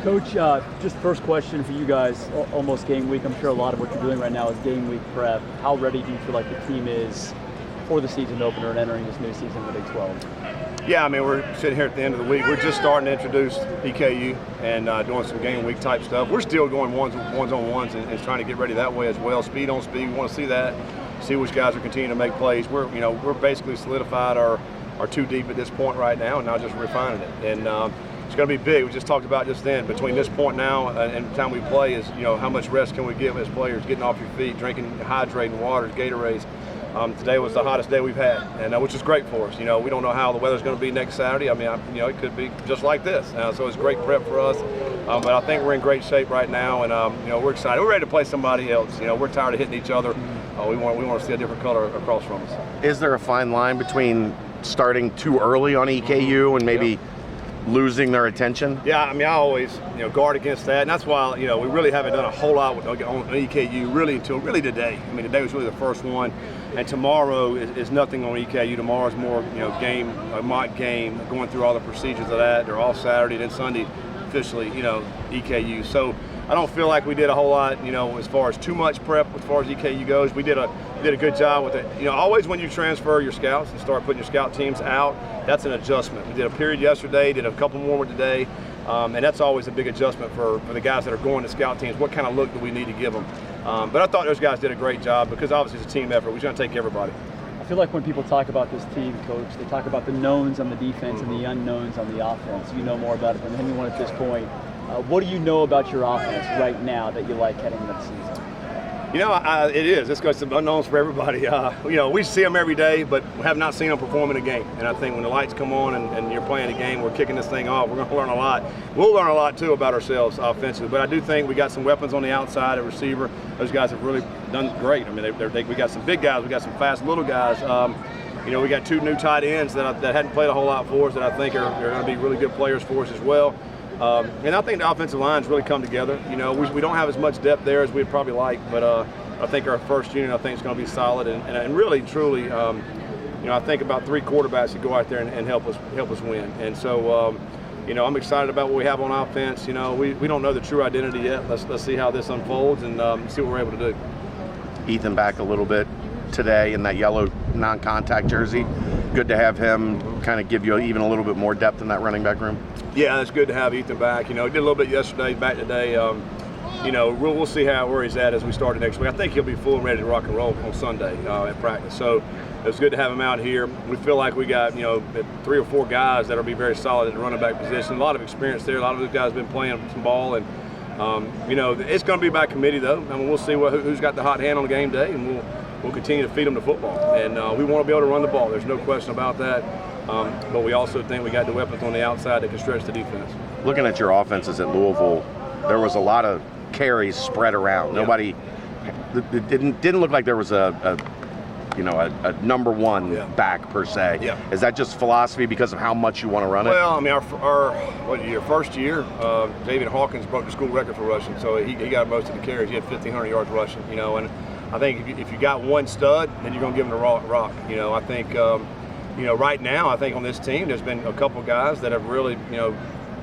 Coach, just first question for you guys, almost game week. I'm sure a lot of what you're doing right now is game week prep. How ready do you feel like the team is for the season opener and entering this new season in the Big 12? Yeah, I mean, we're sitting here at the end of the week. We're just starting to introduce EKU and doing some game week type stuff. We're still going ones-on-ones and trying to get ready that way as well. Speed on speed, we want to see that, see which guys are continuing to make plays. We're basically solidified our two deep at this point right now, and now just refining it. And it's going to be big. We just talked about just then. Between this point now and the time we play is, how much rest can we give as players, getting off your feet, drinking, hydrating waters, Gatorades. Today was the hottest day we've had, and which is great for us. We don't know how the weather's going to be next Saturday. I mean, it could be just like this. So it's great prep for us. But I think we're in great shape right now, and we're excited. We're ready to play somebody else. We're tired of hitting each other. We want to see a different color across from us. Is there a fine line between starting too early on EKU and maybe losing their attention? Yeah, I mean, I always guard against that, and that's why we really haven't done a whole lot on EKU really until today. I mean, today was really the first one, and tomorrow is nothing on EKU. Tomorrow is more a mock game, going through all the procedures of that. They're all Saturday, then Sunday officially EKU. So I don't feel like we did a whole lot as far as too much prep as far as EKU goes. We did a good job with it. Always when you transfer your scouts and start putting your scout teams out, that's an adjustment. We did a period yesterday, did a couple more today, and that's always a big adjustment for the guys that are going to scout teams. What kind of look do we need to give them? But I thought those guys did a great job because obviously it's a team effort. We're going to take everybody. I feel like when people talk about this team, Coach, they talk about the knowns on the defense and the unknowns on the offense. You know more about it than anyone at this point. What do you know about your offense right now that you like heading into the season? It is. It's got some unknowns for everybody. We see them every day, but we have not seen them perform in a game. And I think when the lights come on and you're playing a game, we're kicking this thing off, we're going to learn a lot. We'll learn a lot, too, about ourselves offensively. But I do think we got some weapons on the outside at receiver. Those guys have really done great. I mean, we got some big guys. We got some fast little guys. We got two new tight ends that hadn't played a whole lot for us that I think are going to be really good players for us as well. And I think the offensive line's really come together. We don't have as much depth there as we'd probably like, but I think our first unit, I think, is going to be solid. And really, truly, I think about three quarterbacks that go out there and help us win. And so, I'm excited about what we have on offense. We don't know the true identity yet. Let's see how this unfolds and see what we're able to do. Ethan back a little bit today in that yellow non-contact jersey. Good to have him kind of give you even a little bit more depth in that running back room. Yeah, it's good to have Ethan back. He did a little bit yesterday, back today. We'll see where he's at as we start next week. I think he'll be full and ready to rock and roll on Sunday at practice. So it's good to have him out here. We feel like we got 3 or 4 guys that'll be very solid at the running back position. A lot of experience there. A lot of those guys have been playing some ball, and it's going to be by committee though. I mean, we'll see who's got the hot hand on game day, and we'll continue to feed them the football. And we want to be able to run the ball. There's no question about that. But we also think we got the weapons on the outside that can stretch the defense. Looking at your offenses at Louisville, there was a lot of carries spread around. Nobody, it didn't look like there was a number one back per se. Yeah. Is that just philosophy because of how much you want to run it? Well, I mean, our first year, David Hawkins broke the school record for rushing, so he got most of the carries. He had 1,500 yards rushing, and I think if you got one stud, then you're going to give him the rock. I think, right now, I think on this team, there's been a couple guys that have really,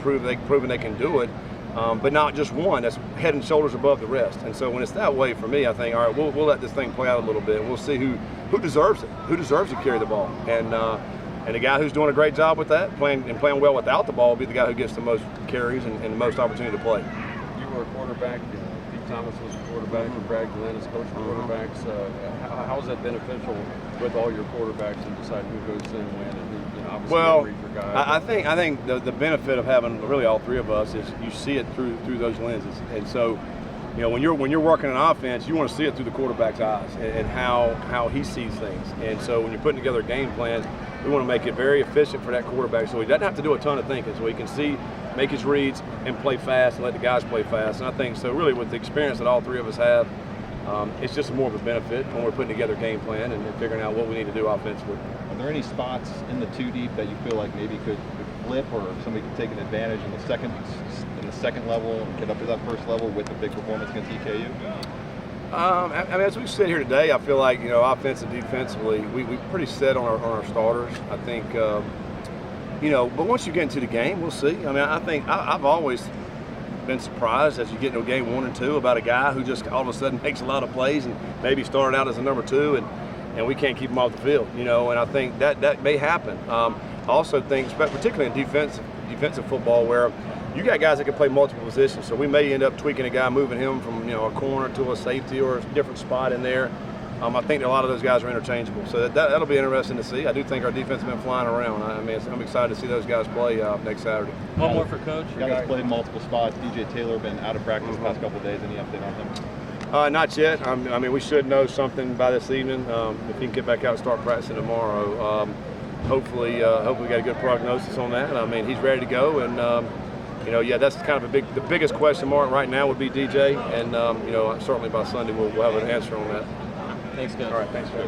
proven they can do it. But not just one. That's head and shoulders above the rest. And so when it's that way, for me, I think, all right, we'll let this thing play out a little bit. We'll see who deserves it, who deserves to carry the ball. And the guy who's doing a great job with that, playing well without the ball, will be the guy who gets the most carries and the most opportunity to play. You were a quarterback. Pete Thomas was a quarterback. And Brad Glenn is coach for quarterbacks. How is that beneficial with all your quarterbacks and deciding who goes in and when and who? Well, I think the benefit of having really all three of us is you see it through those lenses, and so when you're working an offense, you want to see it through the quarterback's eyes and how he sees things. And so when you're putting together game plans, we want to make it very efficient for that quarterback, so he doesn't have to do a ton of thinking, so he can make his reads and play fast and let the guys play fast. And I think so really with the experience that all three of us have, it's just more of a benefit when we're putting together a game plan and figuring out what we need to do offensively. Are there any spots in the 2 deep that you feel like maybe could flip, or somebody could take an advantage in the second level and get up to that first level with the big performance against EKU? I mean, as we sit here today, I feel like offensive, defensively, we're pretty set on our starters. I think, but once you get into the game, we'll see. I mean, I think I've always been surprised as you get into game 1 and 2 about a guy who just all of a sudden makes a lot of plays and maybe started out as a number 2 and we can't keep him off the field, you know, and I think that may happen. I also think, particularly in defensive football, where you got guys that can play multiple positions, so we may end up tweaking a guy, moving him from, you know, a corner to a safety or a different spot in there. I think a lot of those guys are interchangeable, so that'll be interesting to see. I do think our defense has been flying around. I mean, I'm excited to see those guys play next Saturday. One more for Coach. You guys played multiple spots. DJ Taylor been out of practice the past couple of days. Any update on him? Not yet. I mean, we should know something by this evening. If he can get back out and start practicing tomorrow, hopefully we got a good prognosis on that. I mean, he's ready to go, and you know, yeah, that's kind of the biggest question mark right now would be DJ, and you know, certainly by Sunday we'll have an answer on that. Thanks, Coach. All right, thanks, Joe.